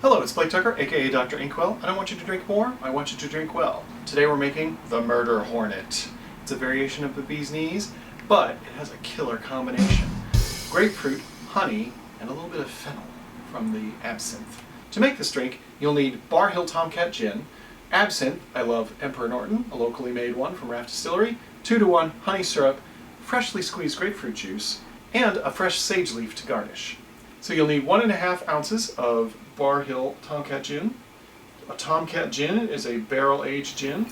Hello, it's Blake Tucker, aka Dr. Inkwell. I don't want you to drink more, I want you to drink well. Today we're making the Murder Hornet. It's a variation of the bee's knees, but it has a killer combination. Grapefruit, honey, and a little bit of fennel from the absinthe. To make this drink, you'll need Bar Hill Tomcat Gin, absinthe, I love Emperor Norton, a locally made one from Raft Distillery, 2-to-1 honey syrup, freshly squeezed grapefruit juice, and a fresh sage leaf to garnish. So you'll need 1.5 ounces of Bar Hill Tomcat Gin. A Tomcat Gin is a barrel-aged gin.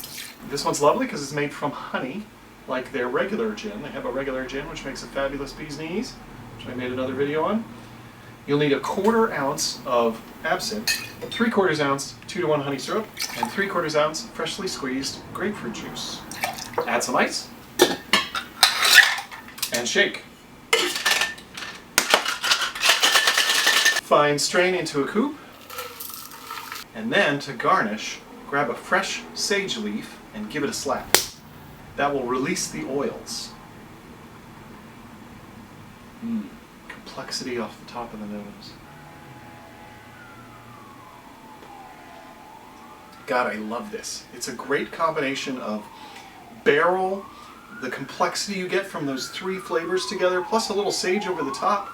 This one's lovely because it's made from honey, like their regular gin. They have a regular gin which makes a fabulous bee's knees, which I made another video on. You'll need 1/4 ounce of absinthe, 3/4 ounce 2-to-1 honey syrup, and 3/4 ounce freshly squeezed grapefruit juice. Add some ice, and shake. Fine strain into a coupe, and then to garnish, grab a fresh sage leaf and give it a slap. That will release the oils. Complexity off the top of the nose. God, I love this. It's a great combination of barrel, the complexity you get from those three flavors together, plus a little sage over the top.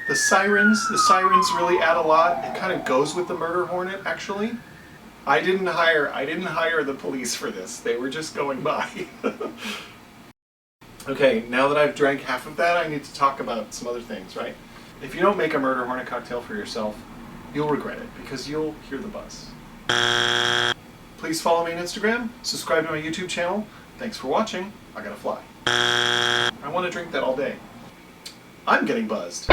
The sirens really add a lot. It kind of goes with the Murder Hornet, actually. I didn't hire the police for this. They were just going by. Okay, now that I've drank half of that, I need to talk about some other things, right? If you don't make a Murder Hornet cocktail for yourself, you'll regret it because you'll hear the buzz. Please follow me on Instagram, subscribe to my YouTube channel. Thanks for watching. I gotta fly. I want to drink that all day. I'm getting buzzed.